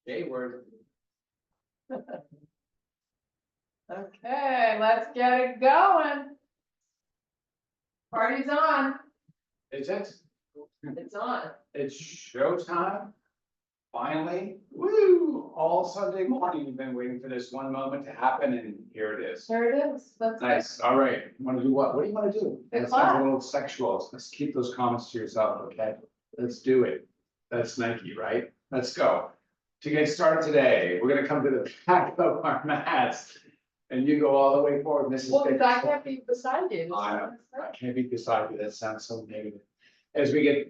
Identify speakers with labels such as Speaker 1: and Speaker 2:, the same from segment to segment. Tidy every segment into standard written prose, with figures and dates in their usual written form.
Speaker 1: J word.
Speaker 2: Okay, let's get it going. Party's on.
Speaker 1: Is it?
Speaker 2: It's on.
Speaker 1: It's showtime. Finally, woo! All Sunday morning, you've been waiting for this one moment to happen, and here it is.
Speaker 2: There it is. That's
Speaker 1: Nice. All right. You want to do what? What do you want to do?
Speaker 2: The
Speaker 1: That sounds
Speaker 2: clap.
Speaker 1: a little sexual. Let's keep those comments to yourself, okay? Let's do it. That's Nike, right? Let's go. To get started today, we're gonna come to the back of our mats. And you go all the way forward. This is.
Speaker 2: Well, because I can't be beside you.
Speaker 1: I can't be beside you. That sounds so negative. As we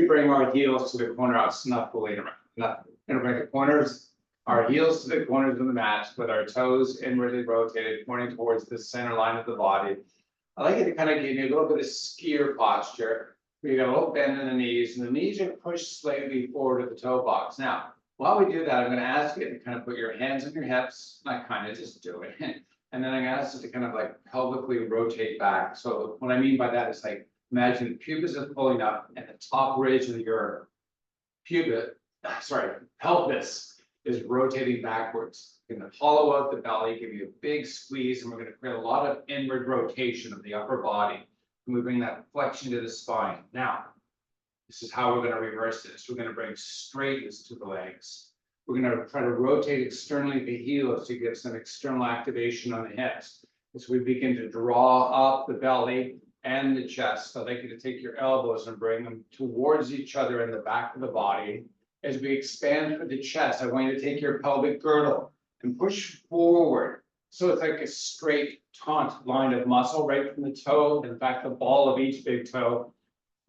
Speaker 1: bring our heels to the corner, I'll snuffling around. Gonna bring the corners, our heels to the corners of the mat with our toes inwardly rotated, pointing towards the center line of the body. I like it to kind of give you a little bit of skier posture. We got a little bend in the knees, and the knees are pushed slightly forward to the toe box. Now, while we do that, I'm gonna ask you to kind of put your hands on your hips, not kind of, just do it. And then I'm gonna ask you to kind of like pelvically rotate back. So what I mean by that is like, imagine the pubis is pulling up and the top ridge of your pelvis is rotating backwards. You're gonna hollow out the belly, give you a big squeeze, and we're gonna create a lot of inward rotation of the upper body. And we bring that flexion to the spine. Now, this is how we're gonna reverse this. We're gonna bring straightness to the legs. We're gonna try to rotate externally the heels to get some external activation on the hips. As we begin to draw up the belly and the chest, I'd like you to take your elbows and bring them towards each other in the back of the body. As we expand for the chest, I want you to take your pelvic girdle and push forward. So it's like a straight taut line of muscle right from the toe, in fact, the ball of each big toe,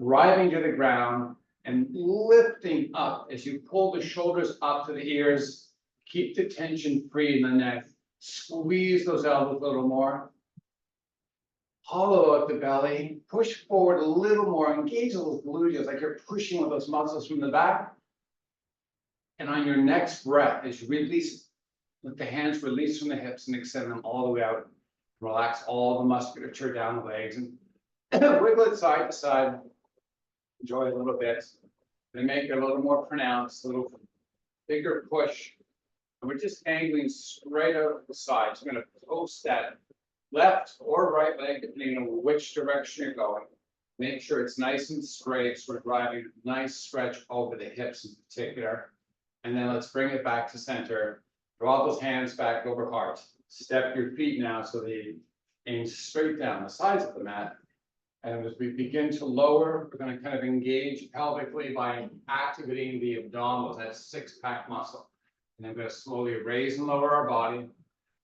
Speaker 1: driving to the ground and lifting up as you pull the shoulders up to the ears. Keep the tension free in the neck. Squeeze those elbows a little more. Hollow out the belly. Push forward a little more. Engage those gluteus like you're pushing with those muscles from the back. And on your next breath, as you release, let the hands release from the hips and extend them all the way out. Relax all the musculature down the legs and wiggle it side to side. Enjoy a little bit. They make it a little more pronounced, a little bigger push. And we're just angling straight out of the side. So I'm going to post that left or right leg, depending on which direction you're going. Make sure it's nice and straight. So we're driving a nice stretch over the hips in particular. And then let's bring it back to center. Draw those hands back over heart. Step your feet now so they aim straight down the sides of the mat. And as we begin to lower, we're going to kind of engage pelvically by activating the abdominals, that six-pack muscle. And I'm going to slowly raise and lower our body.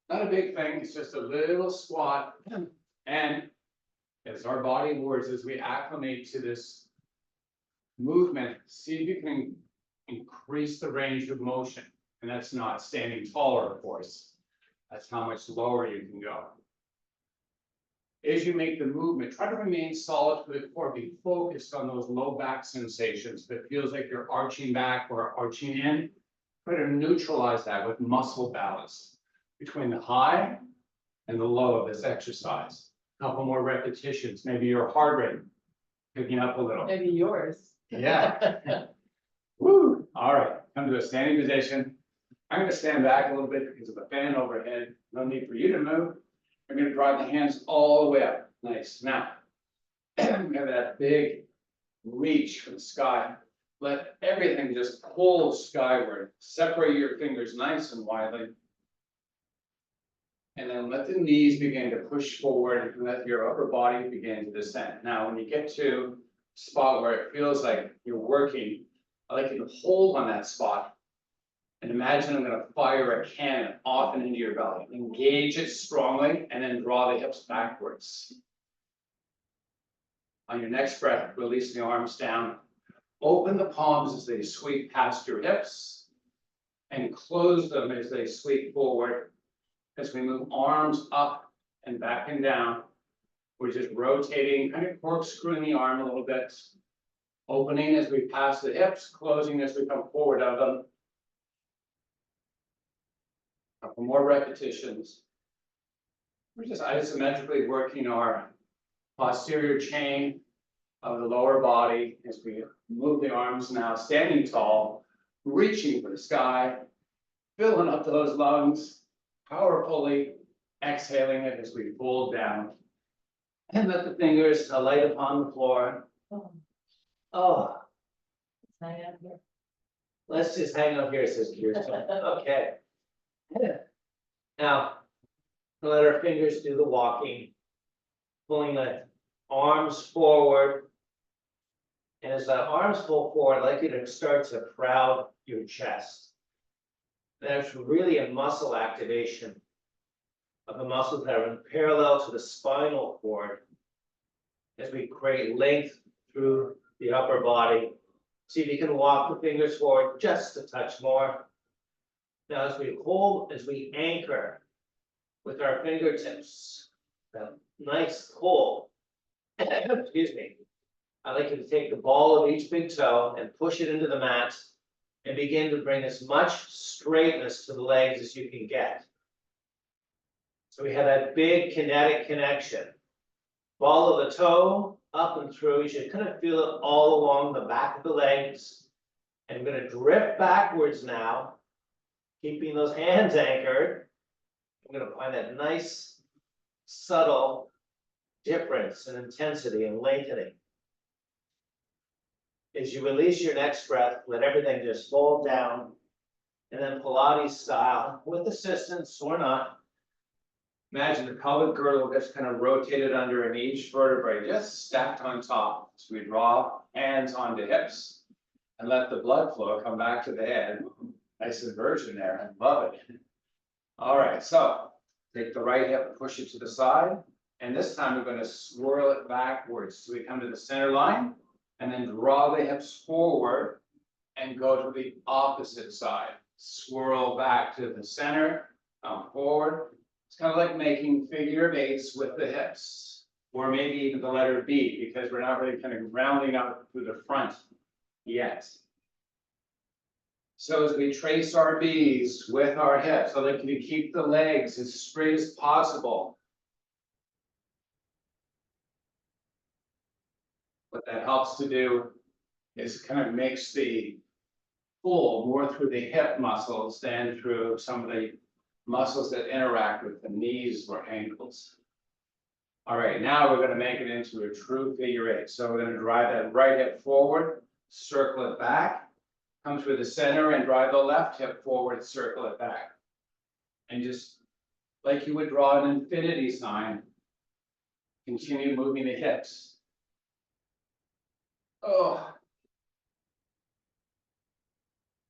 Speaker 1: Not a big thing, it's just a little squat. And as our body moves, as we acclimate to this movement, see if you can increase the range of motion. And that's not standing taller, of course. That's how much lower you can go. As you make the movement, try to remain solid for the core. Be focused on those low back sensations. If it feels like you're arching back or arching in, try to neutralize that with muscle balance between the high and the low of this exercise. A couple more repetitions. Maybe your heart rate picking up a little.
Speaker 2: Maybe yours.
Speaker 1: Yeah. Woo. All right. Come to a standing position. I'm going to stand back a little bit because of the fan overhead. No need for you to move. I'm going to drive the hands all the way up. Nice. Now, we have that big reach for the sky. Let everything just pull skyward. Separate your fingers nice and widely. And then let the knees begin to push forward and let your upper body begin to descend. Now, when you get to a spot where it feels like you're working, I'd like you to hold on that spot. And imagine I'm going to fire a cannon off and into your belly. Engage it strongly and then draw the hips backwards. On your next breath, release the arms down. Open the palms as they sweep past your hips and close them as they sweep forward. As we move arms up and back and down, we're just rotating, kind of corkscrewing the arm a little bit. Opening as we pass the hips, closing as we come forward of them. Couple more repetitions. We're just isometrically working our posterior chain of the lower body as we move the arms now, standing tall. reaching for the sky, filling up those lungs, powerfully exhaling it as we fold down. And let the fingers alight upon the floor.
Speaker 2: Oh,
Speaker 1: Oh,
Speaker 2: it's not out here.
Speaker 1: let's just hang out here, says Kirsten. Okay. Now, let our fingers do the walking, pulling the arms forward. And as the arms pull forward, I'd like you to start to crowd your chest. That's really a muscle activation of the muscles that are parallel to the spinal cord as we create length through the upper body. See if you can walk the fingers forward just a touch more. Now, as we hold, as we anchor with our fingertips, that nice pull, excuse me, I'd like you to take the ball of each big toe and push it into the mat and begin to bring as much straightness to the legs as you can get. So we have that big kinetic connection. Ball of the toe up and through. You should kind of feel it all along the back of the legs. And we're going to drift backwards now, keeping those hands anchored. I'm going to find that nice, subtle difference in intensity and lengthening. As you release your next breath, let everything just fold down. And then Pilates style, with assistance or not. Imagine the pelvic girdle just kind of rotated under and each vertebrae just stacked on top. So we draw hands onto hips and let the blood flow come back to the head. Nice inversion there, I love it. All right, so take the right hip, push it to the side. And this time we're going to swirl it backwards. So we come to the center line and then draw the hips forward and go to the opposite side. Swirl back to the center, forward. It's kind of like making figure of eights with the hips, or maybe even the letter B, because we're not really kind of rounding out through the front yet. So as we trace our B's with our hips, I'd like you to keep the legs as straight as possible. What that helps to do is kind of makes the pull more through the hip muscles than through some of the muscles that interact with the knees or ankles. All right, now we're going to make it into a true figure eight. So we're going to drive that right hip forward, circle it back, come through the center and drive the left hip forward, circle it back. And just like you would draw an infinity sign, continue moving the hips. Oh,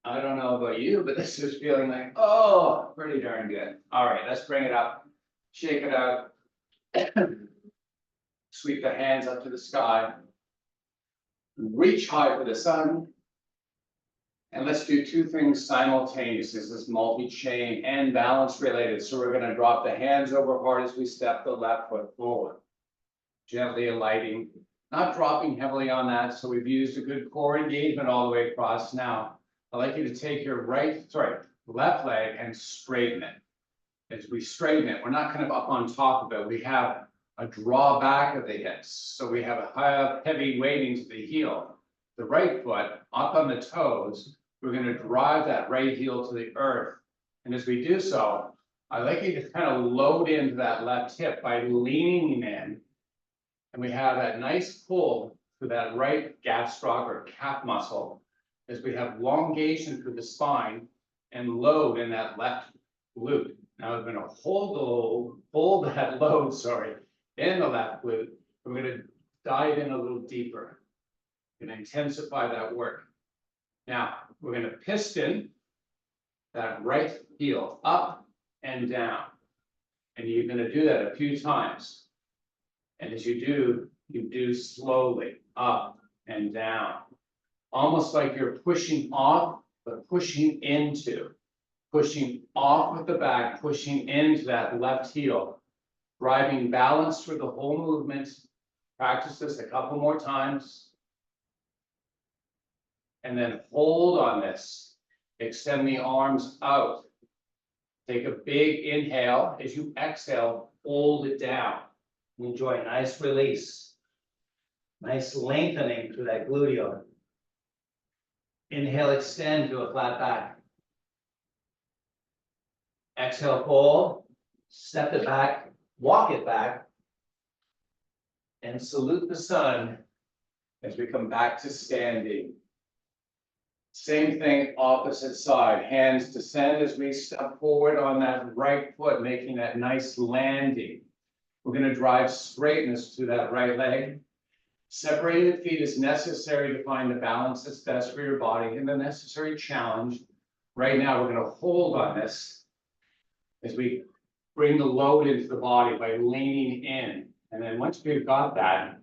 Speaker 1: I don't know about you, but this is feeling like, oh, pretty darn good. All right, let's bring it up, shake it out. Sweep the hands up to the sky. Reach high for the sun. And let's do two things simultaneously. This is multi-chain and balance related. So we're going to drop the hands over hard as we step the left foot forward. Gently alighting, not dropping heavily on that. So we've used a good core engagement all the way across now. I'd like you to take your left leg and straighten it. As we straighten it, we're not kind of up on top of it. We have a draw back of the hips. So we have a high, heavy weighting to the heel. The right foot up on the toes, we're going to drive that right heel to the earth. And as we do so, I'd like you to kind of load into that left hip by leaning in. And we have that nice pull through that right gastroc or calf muscle. As we have elongation through the spine and load in that left glute. Now we're going to hold that load, in the left glute. We're going to dive in a little deeper and intensify that work. Now we're going to piston that right heel up and down. And you're going to do that a few times. And as you do slowly up and down. Almost like you're pushing off, but pushing into. Pushing off with the back, pushing into that left heel. Driving balance through the whole movement. Practice this a couple more times. And then hold on this. Extend the arms out. Take a big inhale. As you exhale, hold it down. Enjoy a nice release. Nice lengthening through that gluteal.
Speaker 3: Inhale, extend to a flat back. Exhale, fold, step it back, walk it back, and salute the sun.
Speaker 1: As we come back to standing. Same thing, opposite side, hands descend as we step forward on that right foot, making that nice landing. We're gonna drive straightness to that right leg. Separated feet is necessary to find the balance that's best for your body and the necessary challenge. Right now, we're gonna hold on this as we bring the load into the body by leaning in. And then once we've got that,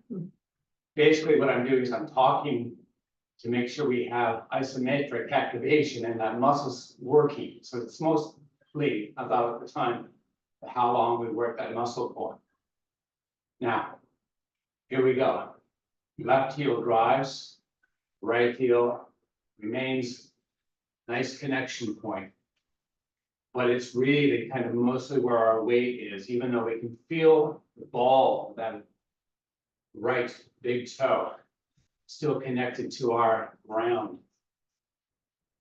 Speaker 1: basically what I'm doing is I'm talking to make sure we have isometric activation and that muscle's working. So it's mostly about the time, how long we work that muscle for. Now, here we go. Left heel drives, right heel remains nice connection point. But it's really kind of mostly where our weight is, even though we can feel the ball, that right big toe, still connected to our ground.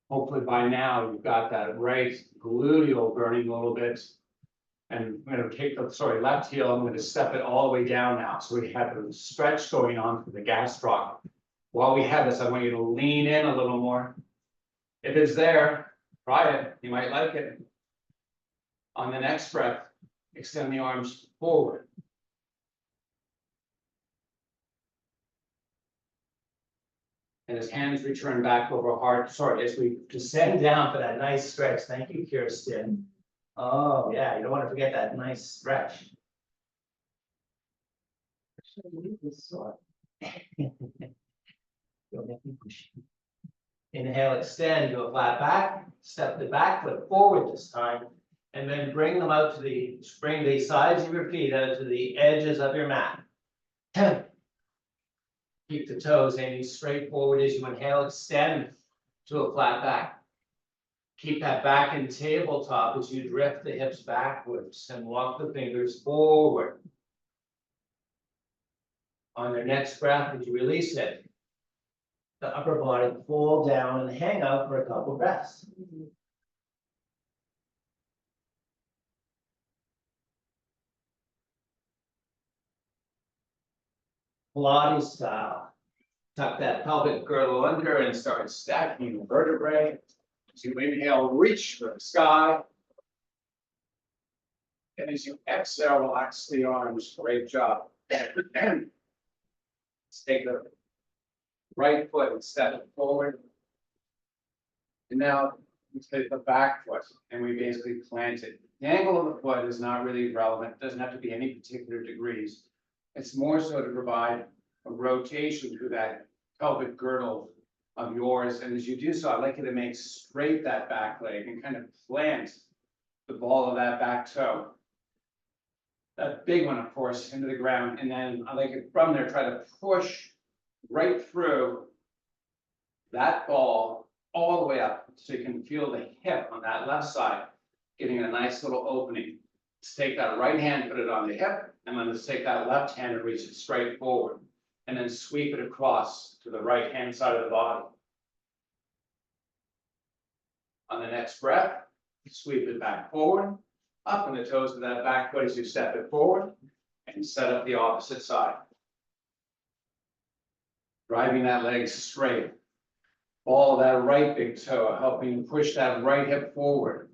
Speaker 1: Hopefully by now you've got that right gluteal burning a little bit. And I'm going to take the, left heel, I'm going to step it all the way down now. So we have a stretch going on for the gastroc. While we have this, I want you to lean in a little more. If it's there, try it, you might like it. On the next breath, extend the arms forward. And as hands return back over heart, as we descend down for that nice stretch. Thank you, Kirsten. Oh, yeah, you don't want to forget that nice stretch. Inhale, extend to a flat back. Step the back foot forward this time. And then bring them out to bring the sides of your feet out to the edges of your mat. Keep the toes aiming straight forward as you inhale, extend to a flat back. Keep that back in tabletop as you drift the hips backwards and walk the fingers forward. On your next breath, as you release it, the upper body fall down and hang out for a couple breaths. Pilates style. Tuck that pelvic girdle under and start stacking the vertebrae. As you inhale, reach for the sky. And as you exhale, relax the arms. Great job. Let's take the right foot and step it forward. And now we take the back foot and we basically plant it. The angle of the foot is not really relevant. It doesn't have to be any particular degrees. It's more so to provide a rotation through that pelvic girdle of yours. And as you do so, I'd like you to make straight that back leg and kind of plant the ball of that back toe. That big one, of course, into the ground. And then I'd like you from there, try to push right through that ball all the way up so you can feel the hip on that left side, getting a nice little opening. Let's take that right hand, put it on the hip, and then let's take that left hand and reach it straight forward. And then sweep it across to the right hand side of the body. On the next breath, sweep it back forward, up on the toes of that back foot as you step it forward, and set up the opposite side. Driving that leg straight. Ball of that right big toe, helping push that right hip forward.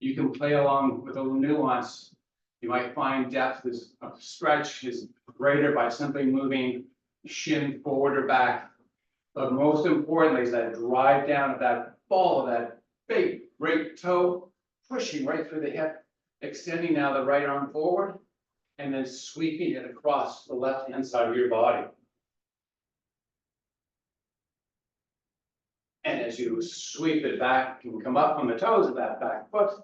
Speaker 1: You can play along with a little nuance. You might find depth of stretch is greater by simply moving shin forward or back. But most importantly is that drive down of that ball of that big great toe, pushing right through the hip, extending now the right arm forward, and then sweeping it across the left-hand side of your body. And as you sweep it back, you can come up on the toes of that back foot,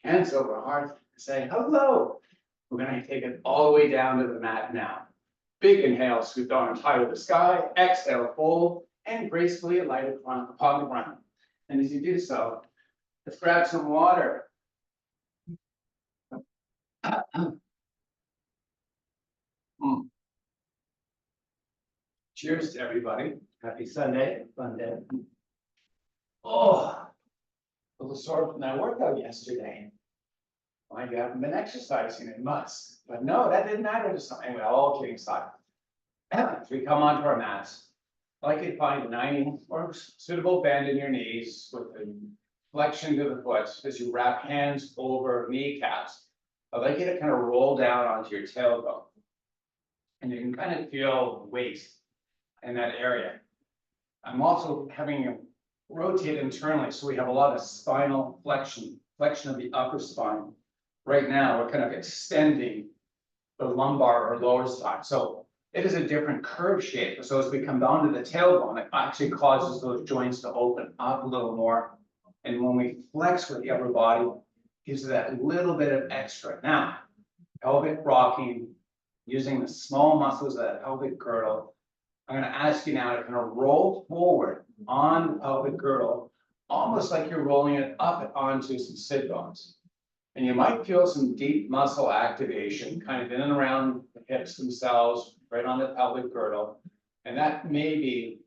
Speaker 1: hands over heart, say hello. We're going to take it all the way down to the mat now. Big inhale, scoop the arms high to the sky. Exhale, fold, and gracefully alight upon the ground. And as you do so, let's grab some water. Cheers to everybody.
Speaker 3: Happy Sunday, fun day. Oh,
Speaker 1: A little sore from that workout yesterday. Why you haven't been exercising, it must. But no, that didn't matter to some, anyway, all kidding aside. As we come onto our mats, I like you to find a 90 or suitable bend in your knees with the flexion to the foot as you wrap hands over kneecaps. I'd like you to kind of roll down onto your tailbone. And you can kind of feel weight in that area. I'm also having you rotate internally, so we have a lot of spinal flexion of the upper spine. Right now, we're kind of extending the lumbar or lower spine. So it is a different curve shape. So as we come down to the tailbone, it actually causes those joints to open up a little more. And when we flex with the upper body, gives it that little bit of extra. Now, pelvic rocking, using the small muscles of that pelvic girdle. I'm going to ask you now to kind of roll forward on the pelvic girdle, almost like you're rolling it up onto some sit bones. And you might feel some deep muscle activation kind of in and around the hips themselves, right on the pelvic girdle. And that may be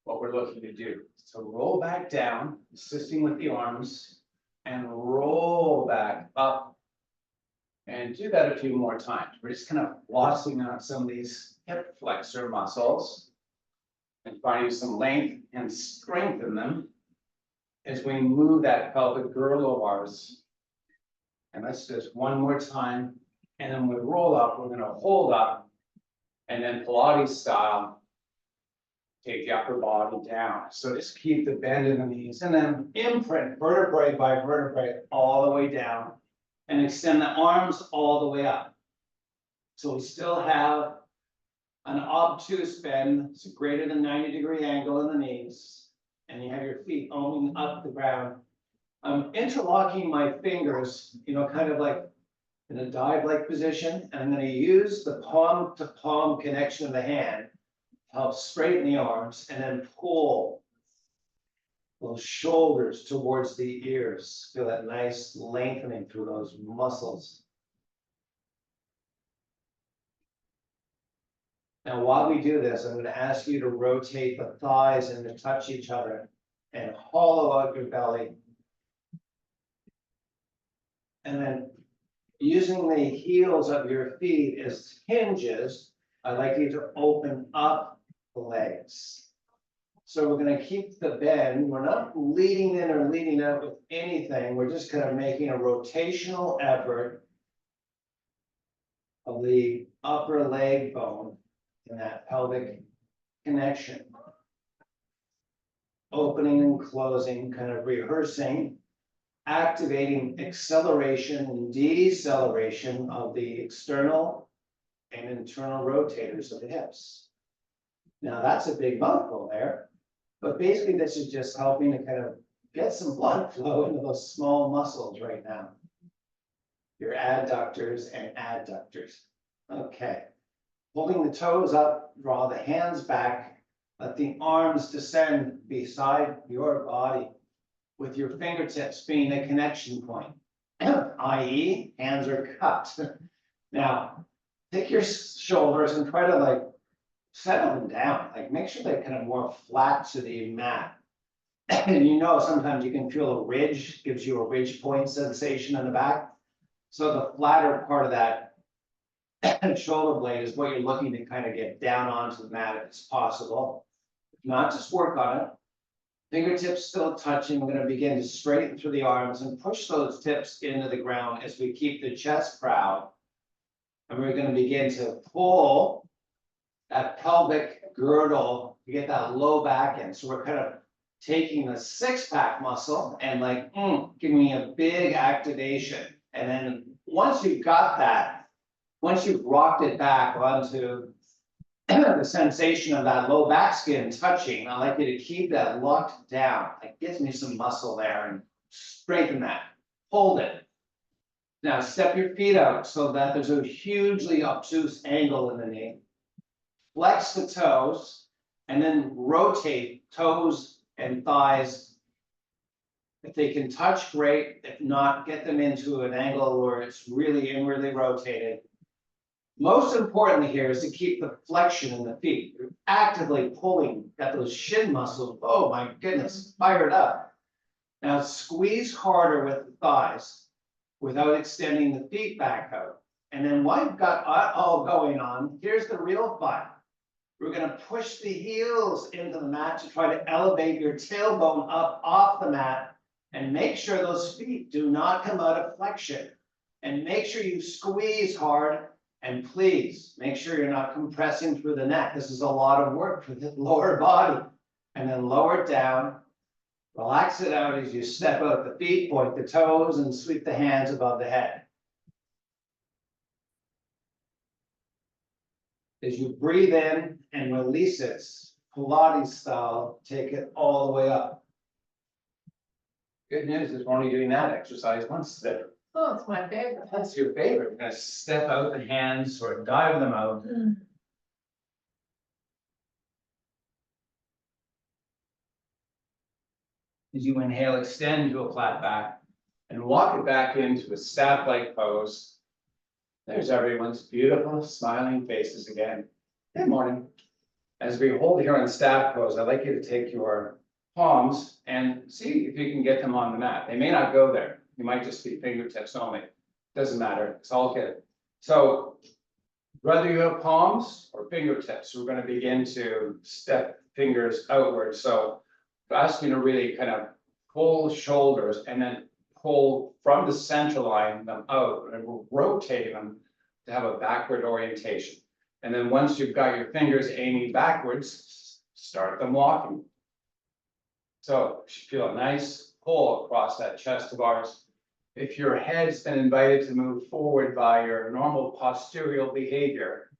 Speaker 1: what we're looking to do. So roll back down, assisting with the arms, and roll back up. And do that a few more times. We're just kind of flossing out some of these hip flexor muscles and finding some length and strength in them as we move that pelvic girdle of ours. And let's just one more time. And then we roll up, we're going to hold up, and then Pilates style, take the upper body down. So just keep the bend in the knees and then imprint vertebrae by vertebrae all the way down and extend the arms all the way up. So we still have an obtuse bend, it's a greater than 90-degree angle in the knees, and you have your feet owning up the ground. I'm interlocking my fingers, kind of like in a dive-like position, and I'm going to use the palm-to-palm connection of the hand to help straighten the arms, and then pull those shoulders towards the ears. Feel that nice lengthening through those muscles. Now, while we do this, I'm going to ask you to rotate the thighs and to touch each other and hollow out your belly. And then using the heels of your feet as hinges, I'd like you to open up the legs. So we're going to keep the bend. We're not leading in or leading out with anything. We're just kind of making a rotational effort of the upper leg bone in that pelvic connection. Opening and closing, kind of rehearsing, activating acceleration and deceleration of the external and internal rotators of the hips. Now that's a big mouthful there, but basically this is just helping to kind of get some blood flow into those small muscles right now. Your adductors and adductors. Okay. Holding the toes up, draw the hands back, let the arms descend beside your body with your fingertips being the connection point, i.e. hands are cupped. Now, take your shoulders and try to settle them down, make sure they're kind of more flat to the mat. And sometimes you can feel a ridge, gives you a ridge point sensation in the back. So the flatter part of that shoulder blade is what you're looking to kind of get down onto the mat if it's possible. If not, just work on it. Fingertips still touching. We're going to begin to straighten through the arms and push those tips into the ground as we keep the chest proud. And we're going to begin to pull that pelvic girdle to get that low back end. So we're kind of taking the six-pack muscle and giving me a big activation. And then once you've got that, once you've rocked it back onto the sensation of that low back skin touching, I like you to keep that locked down. It gives me some muscle there and straighten that. Hold it. Now step your feet out so that there's a hugely obtuse angle in the knee. Flex the toes and then rotate toes and thighs. If they can touch, great. If not, get them into an angle where it's really inwardly rotated.
Speaker 3: Most importantly here is to keep the flexion in the feet. You're actively pulling, got those shin muscles, oh my goodness, fired up. Now squeeze harder with the thighs without extending the feet back out. And then while you've got all going on, here's the real fun. We're gonna push the heels into the mat to try to elevate your tailbone up off the mat and make sure those feet do not come out of flexion. And make sure you squeeze hard, and please make sure you're not compressing through the neck. This is a lot of work for the lower body. And then lower it down, relax it out as you step out the feet, point the toes, and sweep the hands above the head. As you breathe in and release it, Pilates style, take it all the way up. Good news is we're only doing that exercise once today.
Speaker 2: Oh, it's my favorite.
Speaker 3: That's your favorite. We're gonna step out the hands or dive them out. As you inhale, extend to a flat back and walk it back into a staff-like pose. There's everyone's beautiful smiling faces again. Good morning. As we hold here in staff pose, I'd like you to take your palms and see if you can get them on the mat. They may not go there. You might just be fingertips only. Doesn't matter. It's all good. So whether you have palms or fingertips, we're going to begin to step fingers outward. So ask you to really kind of pull shoulders and then pull from the center line them out, and we're rotating them to have a backward orientation. And then once you've got your fingers aiming backwards, start them walking. So you feel a nice pull across that chest of ours. If your head's been invited to move forward by your normal postural behavior,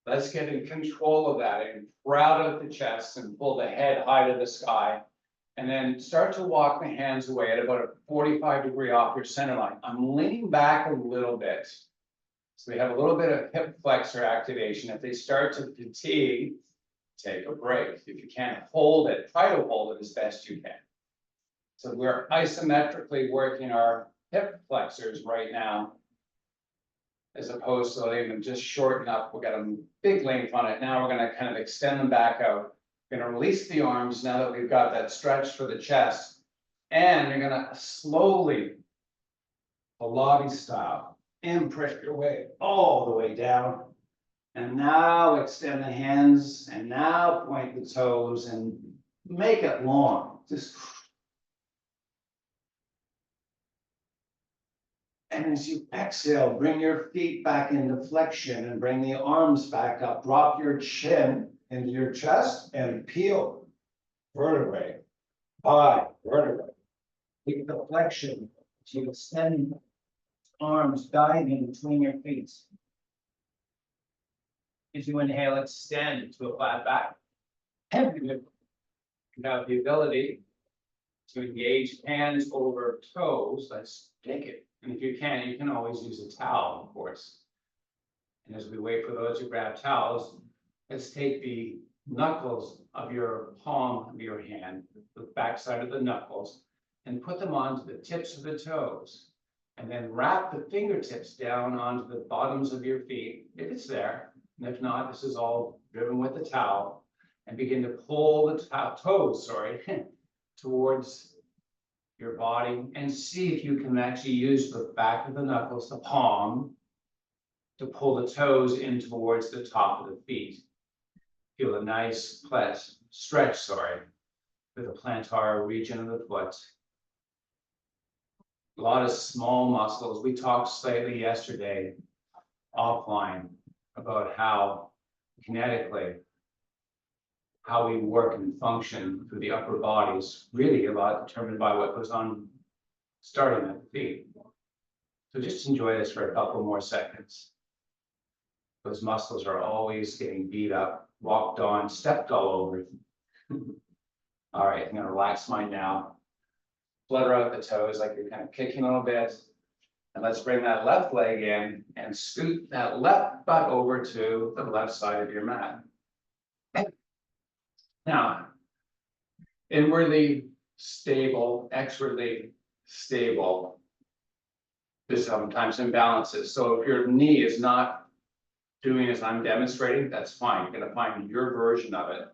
Speaker 3: let's get in control of that and proud out the chest and pull the head high to the sky. And then start to walk the hands away at about a 45-degree off your center line. I'm leaning back a little bit. So we have a little bit of hip flexor activation. If they start to fatigue, take a break. If you can't hold it, try to hold it as best you can. So we're isometrically working our hip flexors right now, as opposed to letting them just shorten up. We've got a big length on it. Now we're going to kind of extend them back out. We're going to release the arms now that we've got that stretch for the chest. And you're going to slowly, Pilates style, impress your way all the way down. And now extend the hands and now point the toes and make it long. Just. And as you exhale, bring your feet back into flexion and bring the arms back up. Drop your chin into your chest and peel vertebrae by vertebrae. Keep the flexion to extend arms diving between your feet. As you inhale, extend to a flat back. You have the ability to engage hands over toes. Let's take it. And if you can always use a towel, of course. And as we wait for those to grab towels, let's take the knuckles of your palm of your hand, the backside of the knuckles, and put them onto the tips of the toes. And then wrap the fingertips down onto the bottoms of your feet, if it's there. And if not, this is all driven with the towel. And begin to pull the toes, towards your body, and see if you can actually use the back of the knuckles, the palm, to pull the toes in towards the top of the feet. Feel a nice stretch, with the plantar region of the foot. A lot of small muscles. We talked slightly yesterday offline about how kinetically, how we work and function through the upper bodies, really a lot determined by what goes on starting at the feet. So just enjoy this for a couple more seconds. Those muscles are always getting beat up, walked on, stepped all over. All right, I'm gonna relax mine now. Flutter out the toes like you're kind of kicking a little bit. And let's bring that left leg in and scoot that left butt over to the left side of your mat. Now, inwardly stable, exwardly stable. There's sometimes imbalances. So if your knee is not
Speaker 1: doing as I'm demonstrating, that's fine, you're gonna find your version of it.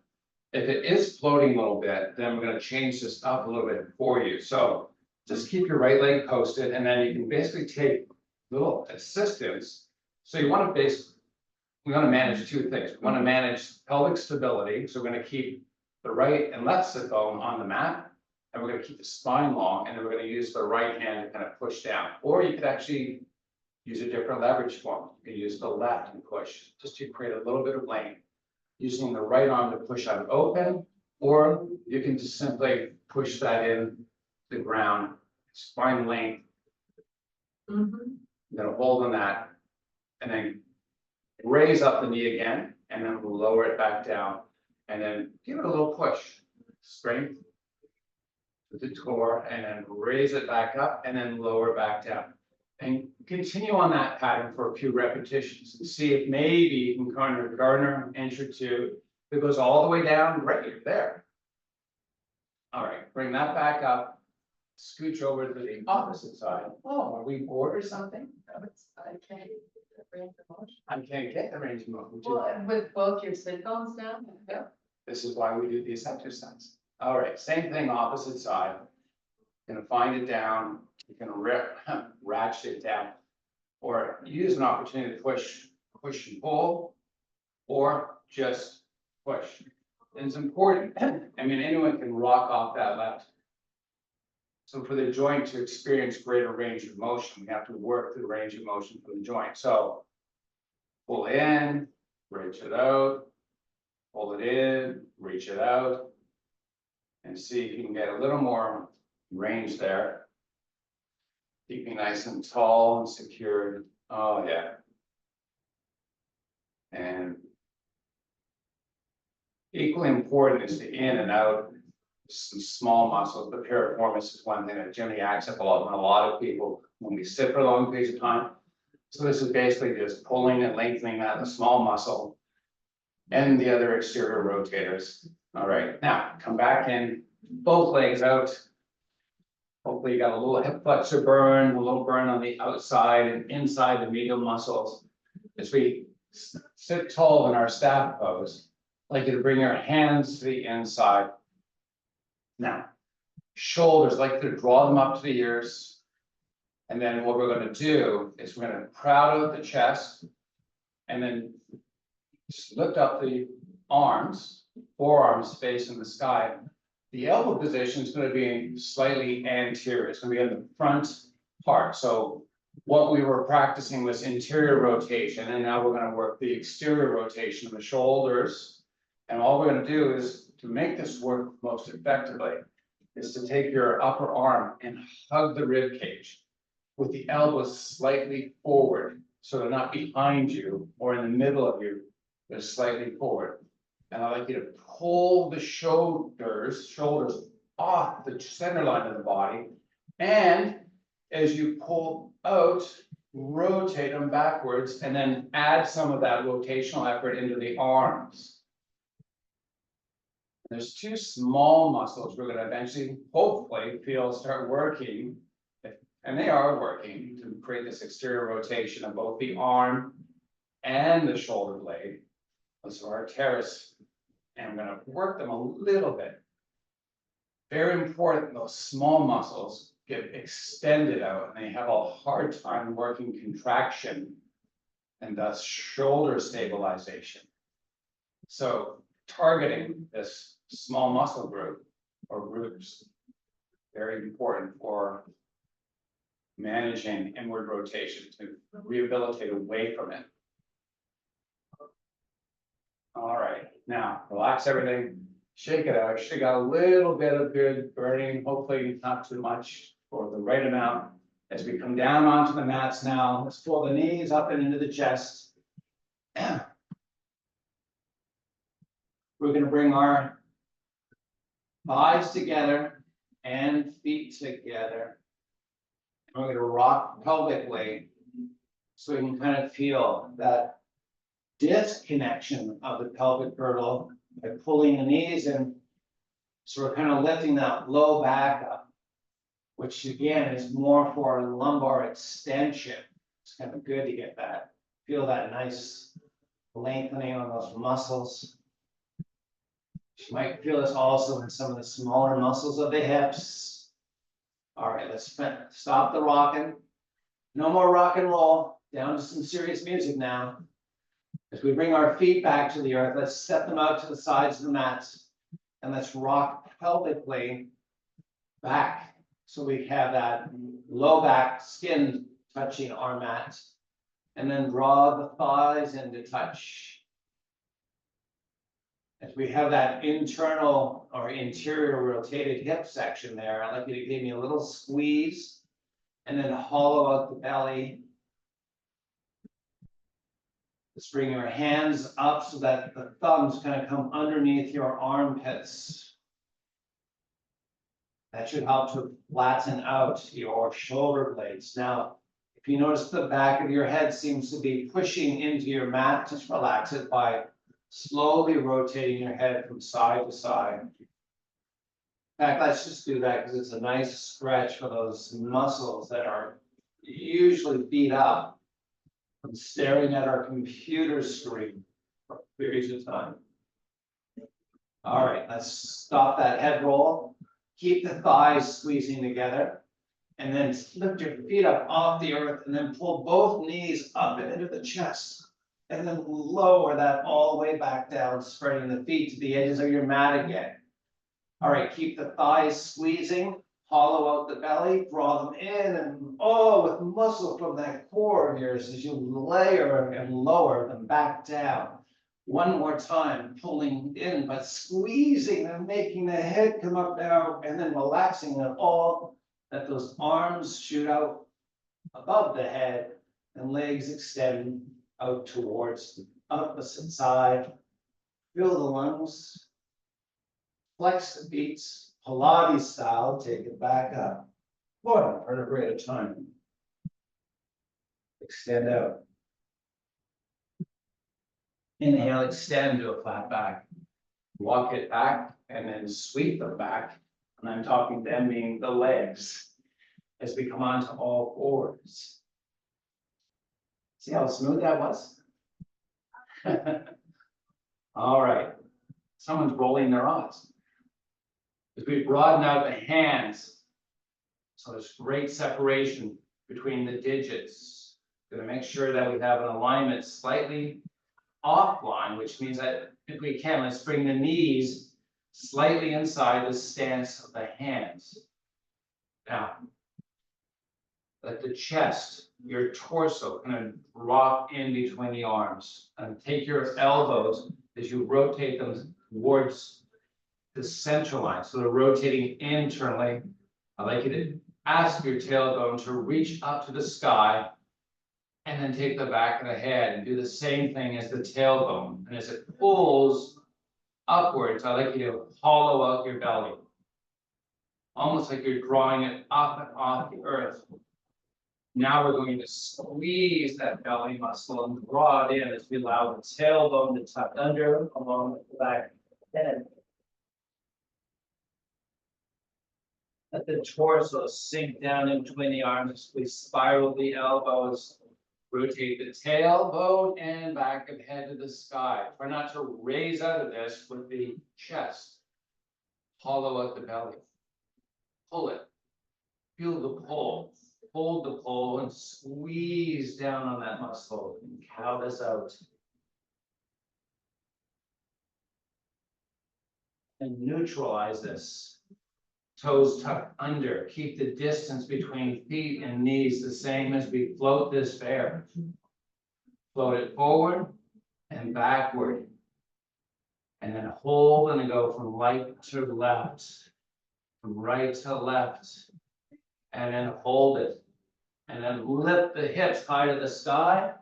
Speaker 1: If it is floating a little bit, then we're gonna change this up a little bit for you, so just keep your right leg posted, and then you can basically take little assistance. So you wanna we wanna manage two things, we wanna manage pelvic stability, so we're gonna keep the right and left sit bone on the mat. And we're gonna keep the spine long, and then we're gonna use the right hand to kind of push down, or you could actually use a different leverage form. You can use the left and push, just to create a little bit of length. Using the right arm to push out open, or you can just simply push that in the ground, spine length.
Speaker 2: Mhm.
Speaker 1: You're gonna hold on that, and then raise up the knee again, and then we'll lower it back down, and then give it a little push, strength. With the core, and then raise it back up, and then lower back down. And continue on that pattern for a few repetitions and see if maybe you can garner an inch or two. If it goes all the way down, great, you're there. All right, bring that back up, scooch over to the opposite side. Oh, are we bored or something?
Speaker 2: I can't range of motion.
Speaker 1: I can't get the range of motion.
Speaker 2: Well, with both your sit bones down?
Speaker 1: Yeah. This is why we do these exercises. All right, same thing, opposite side. Gonna find it down, you can ratchet it down. Or use an opportunity to push and pull, or just push. And it's important, I mean, anyone can rock off that left. So for the joint to experience greater range of motion, we have to work the range of motion for the joint. So pull in, reach it out, pull it in, reach it out. And see if you can get a little more range there. Keeping nice and tall and secured. Oh, yeah. And equally important is the in and out, some small muscles. The piriformis is one thing that Jimmy acts up a lot when a lot of people, when we sit for long periods of time. So this is basically just pulling and lengthening that, the small muscle and the other exterior rotators. All right, now come back in, both legs out. Hopefully you got a little hip flexor burn, a little burn on the outside and inside the medial muscles. As we sit tall in our staff pose, I'd like you to bring your hands to the inside. Now, shoulders, I'd like you to draw them up to the ears. And then what we're gonna do is we're gonna proud out the chest and then just lift up the arms, forearms facing the sky. The elbow position is going to be slightly anterior. It's going to be in the front part. So what we were practicing was interior rotation, and now we're going to work the exterior rotation of the shoulders. And all we're going to do is to make this work most effectively is to take your upper arm and hug the rib cage with the elbows slightly forward. So they're not behind you or in the middle of you, they're slightly forward. And I'd like you to pull the shoulders off the center line of the body. And as you pull out, rotate them backwards and then add some of that rotational effort into the arms. There's two small muscles we're going to eventually, hopefully, start working, and they are working to create this exterior rotation of both the arm and the shoulder blade. Those are our teres, and I'm going to work them a little bit. Very important, those small muscles get extended out and they have a hard time working contraction and thus shoulder stabilization. So targeting this small muscle group or groups, very important for managing inward rotation to rehabilitate away from it. All right, now relax everything, shake it out. She got a little bit of good burning, hopefully not too much, or the right amount. As we come down onto the mats now, let's pull the knees up and into the chest. We're going to bring our thighs together and feet together. And we're going to rock pelvically so we can kind of feel that disconnection of the pelvic girdle by pulling the knees in. So we're kind of lifting that low back up, which again is more for lumbar extension. It's kind of good to get that, feel that nice
Speaker 3: lengthening on those muscles. You might feel this also in some of the smaller muscles of the hips. All right, let's stop the rocking. No more rock and roll. Down to some serious music now. As we bring our feet back to the earth, let's step them out to the sides of the mats. And let's rock pelvically back. So we have that low back skin touching our mat. And then draw the thighs into touch. As we have that internal or interior rotated hip section there, I'd like you to give me a little squeeze and then hollow out the belly. Just bring your hands up so that the thumbs kind of come underneath your armpits. That should help to flatten out your shoulder blades. Now, if you notice the back of your head seems to be pushing into your mat, just relax it by slowly rotating your head from side to side. In fact, let's just do that because it's a nice stretch for those muscles that are usually beat up from staring at our computer screen for periods of time. All right, let's stop that head roll. Keep the thighs squeezing together. And then lift your feet up off the earth and then pull both knees up and into the chest. And then lower that all the way back down, spreading the feet to the edges of your mat again. All right, keep the thighs squeezing, hollow out the belly, draw them in, and with muscle from that core of yours as you layer and lower them back down. One more time, pulling in, but squeezing and making the head come up now, and then relaxing it all. Let those arms shoot out above the head and legs extend out towards the opposite side. Fill the lungs. Flex the feet, Pilates style, take it back up. 1 vertebrae at a time. Extend out. Inhale, extend to a flat back. Walk it back and then sweep them back. And I'm talking them being the legs as we come onto all fours. See how smooth that was? All right. Someone's rolling their eyes. As we broaden out the hands, so there's great separation between the digits. Going to make sure that we have an alignment slightly offline, which means that if we can, let's bring the knees slightly inside the stance of the hands. Now, let the chest, your torso, kind of rock in between the arms. And take your elbows as you rotate them towards the center line. So they're rotating internally. I'd like you to ask your tailbone to reach up to the sky and then take the back of the head and do the same thing as the tailbone. And as it pulls upwards, I'd like you to hollow out your belly. Almost like you're drawing it up and off the earth. Now we're going to squeeze that belly muscle and draw it in as we allow the tailbone to tuck under along with the back of the head. Let the torso sink down in between the arms as we spiral the elbows. Rotate the tailbone and back of head to the sky. Try not to raise out of this with the chest. Hollow out the belly. Pull it. Feel the pull. Hold the pull and squeeze down on that muscle and cow this out. And neutralize this. Toes tucked under. Keep the distance between feet and knees the same as we float this bear. Float it forward and backward. And then hold and go from right to left. From right to left. And then hold it. And then lift the hips high to the sky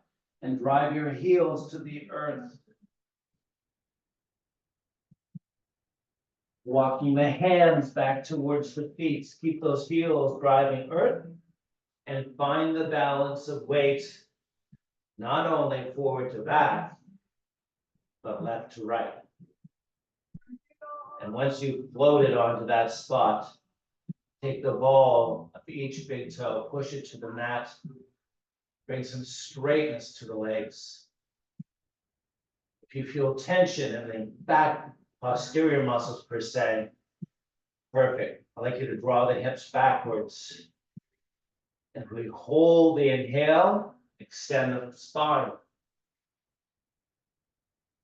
Speaker 3: and drive your heels to the earth. Walking the hands back towards the feet. Keep those heels driving earth and find the balance of weight, not only forward to back, but left to right. And once you've floated onto that spot, take the ball of each big toe, push it to the mat, bring some straightness to the legs.
Speaker 4: If you feel tension in the back posterior muscles per se, perfect. I'd like you to draw the hips backwards. And we hold the inhale, extend the spine.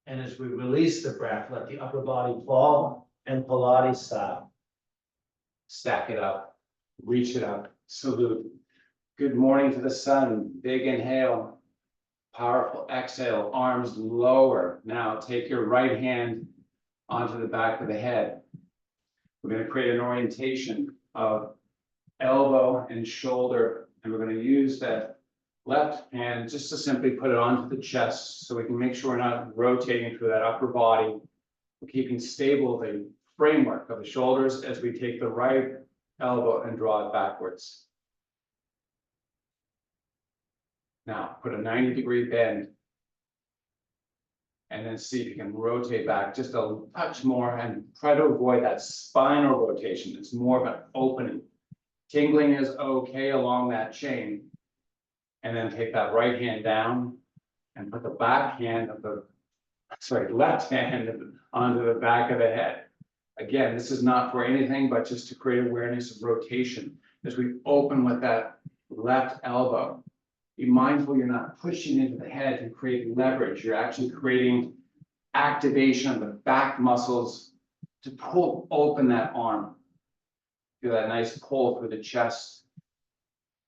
Speaker 4: And as we release the breath, let the upper body fall and Pilates style.
Speaker 1: Stack it up, reach it up, salute. Good morning to the sun, big inhale. Powerful exhale, arms lower. Now take your right hand onto the back of the head. We're going to create an orientation of elbow and shoulder, and we're going to use that left hand just to simply put it onto the chest so we can make sure we're not rotating through that upper body. We're keeping stable the framework of the shoulders as we take the right elbow and draw it backwards. Now, put a 90-degree bend. And then see if you can rotate back just a touch more and try to avoid that spinal rotation. It's more of an opening. Tingling is okay along that chain. And then take that right hand down and put the back hand of the, left hand onto the back of the head. Again, this is not for anything but just to create awareness of rotation as we open with that left elbow. Be mindful you're not pushing into the head to create leverage. You're actually creating activation of the back muscles to pull open that arm. Feel that nice pull through the chest.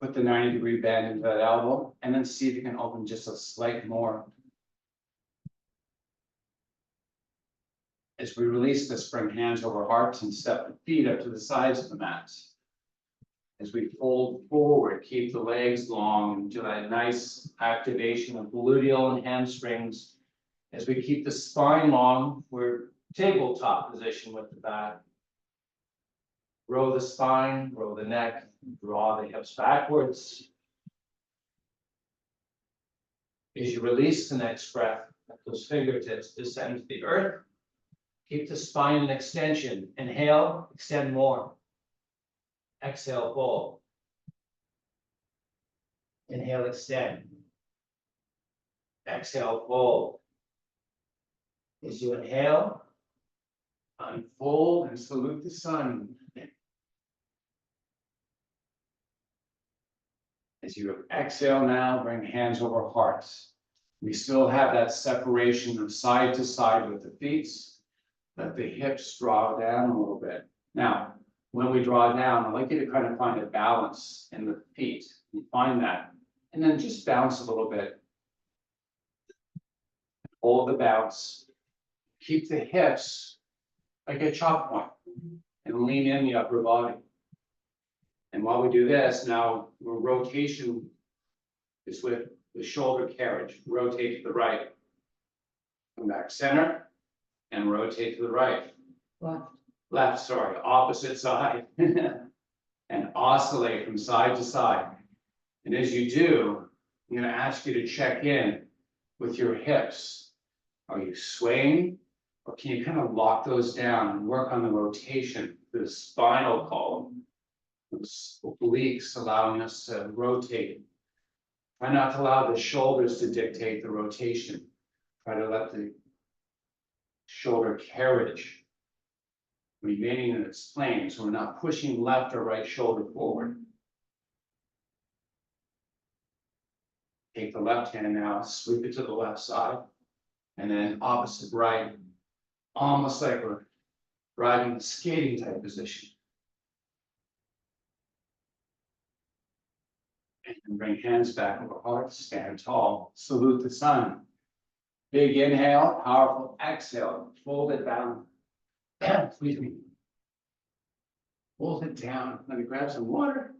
Speaker 1: Put the 90-degree bend into that elbow and then see if you can open just a slight more. As we release this, bring hands over hearts and step the feet up to the sides of the mat. As we fold forward, keep the legs long to that nice activation of gluteal and hamstrings. As we keep the spine long, we're tabletop position with the back. Roll the spine, roll the neck, draw the hips backwards. As you release the next breath, let those fingertips descend to the earth. Keep the spine in extension. Inhale, extend more. Exhale, fold. Inhale, extend. Exhale, fold. As you inhale, Unfold and salute the sun. As you exhale now, bring hands over hearts. We still have that separation of side to side with the feet. Let the hips draw down a little bit. Now, when we draw down, I'd like you to kind of find a balance in the feet. You find that, and then just bounce a little bit. Hold the bounce. Keep the hips like a chop point and lean in the upper body. And while we do this, now rotation is with the shoulder carriage. Rotate to the right. Come back center and rotate to the right. Left, sorry, opposite side. And oscillate from side to side. And as you do, I'm going to ask you to check in with your hips. Are you swaying? Or can you kind of lock those down and work on the rotation through the spinal column? Those obliques allowing us to rotate. Try not to allow the shoulders to dictate the rotation. Try to let the shoulder carriage remaining in its plane, so we're not pushing left or right shoulder forward. Take the left hand now, sweep it to the left side, and then opposite right, almost like we're riding a skating type position. And bring hands back over heart, stand tall, salute the sun. Big inhale, powerful exhale, fold it down. Excuse me. Fold it down. Let me grab some water.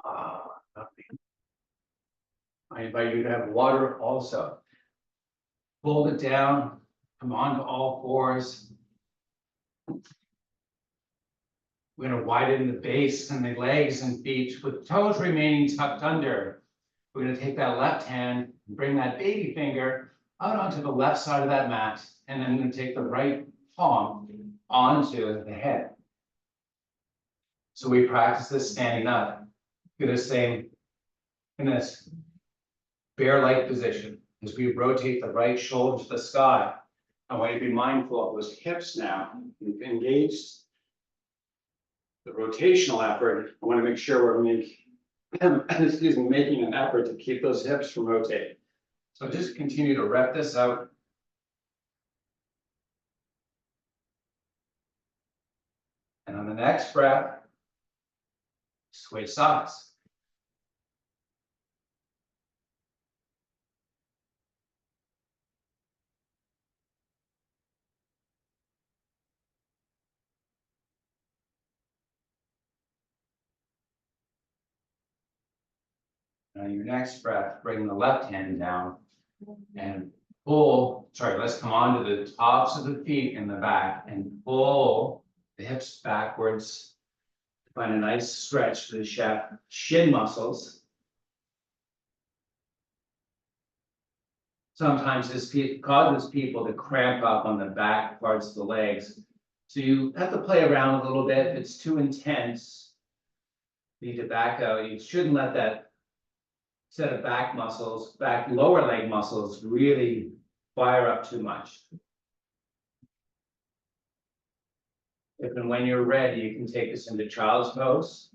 Speaker 1: Lovely. I invite you to have water also. Fold it down, come on to all fours. We're going to widen the base and the legs and feet with toes remaining tucked under. We're going to take that left hand and bring that baby finger out onto the left side of that mat. And then I'm going to take the right palm onto the head. So we practice this standing up. Do the same in this.
Speaker 3: bear-like position as we rotate the right shoulder to the sky. I want you to be mindful of those hips now. You've engaged the rotational effort. I want to make sure we're making an effort to keep those hips from rotating. So just continue to rep this out. And on the next breath, switch sides. On your next breath, bring the left hand down and pull, let's come onto the tops of the feet in the back and pull the hips backwards. Find a nice stretch for the shin muscles. Sometimes this causes people to cramp up on the back parts of the legs. So you have to play around a little bit. If it's too intense, you need to back out. You shouldn't let that set of back lower leg muscles really fire up too much. If and when you're ready, you can take this into child's pose.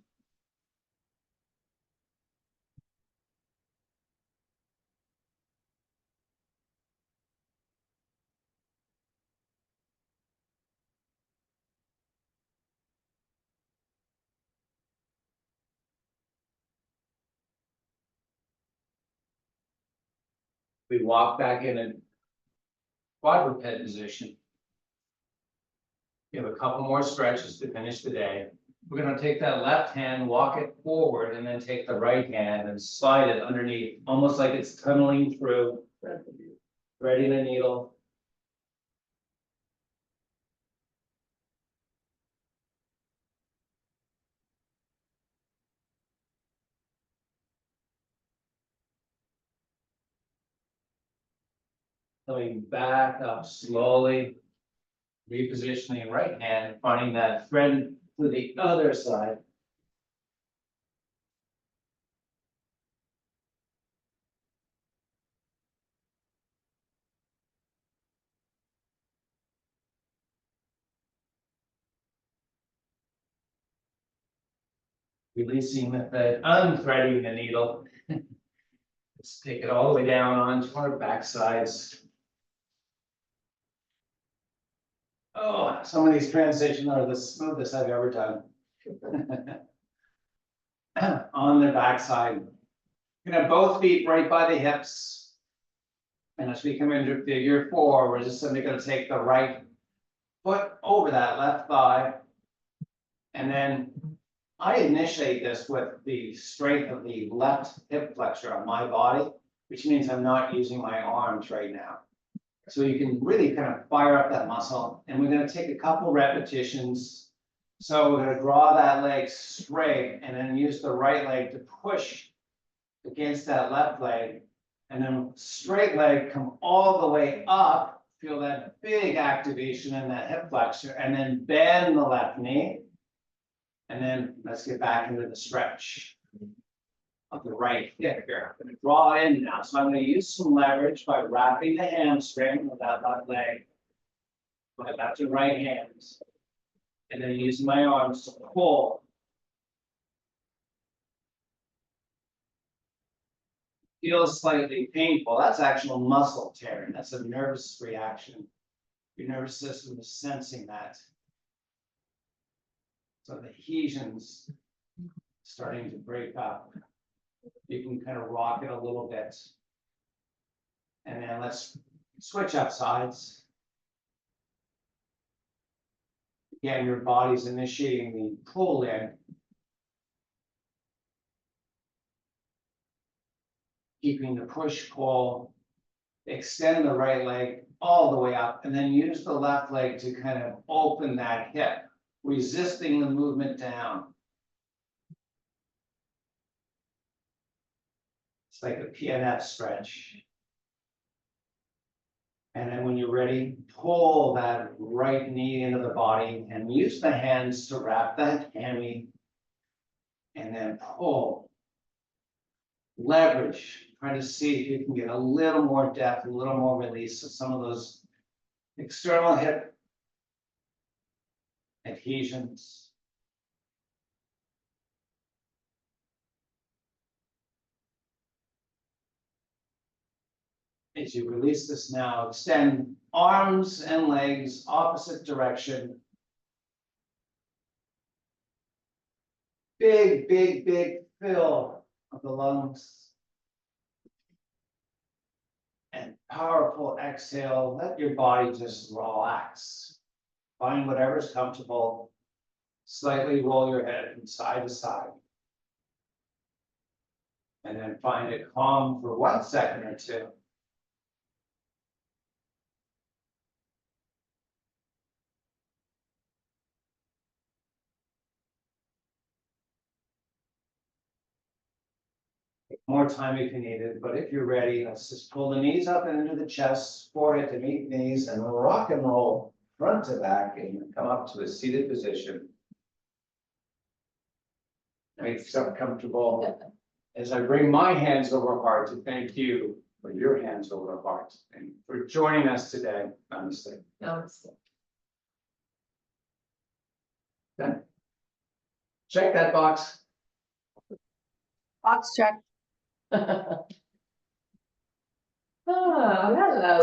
Speaker 3: We walk back in a quadruped position. You have a couple more stretches to finish the day. We're going to take that left hand, walk it forward, and then take the right hand and slide it underneath, almost like it's tunneling through, threading a needle. Coming back up slowly, repositioning right hand, finding that thread to the other side. Releasing the thread, unthreading the needle. Let's take it all the way down onto our back sides. Oh, some of these transitions are the smoothest I've ever done. On the back side. You know, both feet right by the hips. And as we come into figure 4, we're just simply going to take the right foot over that left thigh. And then I initiate this with the strength of the left hip flexor on my body, which means I'm not using my arms right now. So you can really kind of fire up that muscle. And we're going to take a couple repetitions. So we're going to draw that leg straight and then use the right leg to push against that left leg. And then straight leg, come all the way up. Feel that big activation in that hip flexor. And then bend the left knee. And then let's get back into the stretch of the right hip here. I'm going to draw in now. So I'm going to use some leverage by wrapping the hamstring with that left leg. My left and right hands. And then using my arms to pull. Feels slightly painful. That's actual muscle tearing. That's a nervous reaction. Your nervous system is sensing that. So the adhesions starting to break up. You can kind of rock it a little bit. And then let's switch up sides. Again, your body's initiating the pull in. Keeping the push-pull. Extend the right leg all the way up. And then use the left leg to kind of open that hip. Resisting the movement down. It's like a PNF stretch. And then when you're ready, pull that right knee into the body and use the hands to wrap that hammy. And then pull. Leverage
Speaker 4: Trying to see if you can get a little more depth, a little more release of some of those external hip adhesions. As you release this now, extend arms and legs opposite direction. Big, big, big fill of the lungs. And powerful exhale, let your body just relax. Find whatever's comfortable. Slightly roll your head from side to side. And then find it calm for 1 second or two. Take more time if you need it, but if you're ready, let's just pull the knees up and into the chest, forehead to meet knees, and rock and roll front to back and come up to a seated position. Make yourself comfortable as I bring my hands over heart to thank you for your hands over heart and for joining us today. Namaste.
Speaker 2: Namaste.
Speaker 1: Done. Check that box.
Speaker 5: Box check.
Speaker 2: Oh, hello.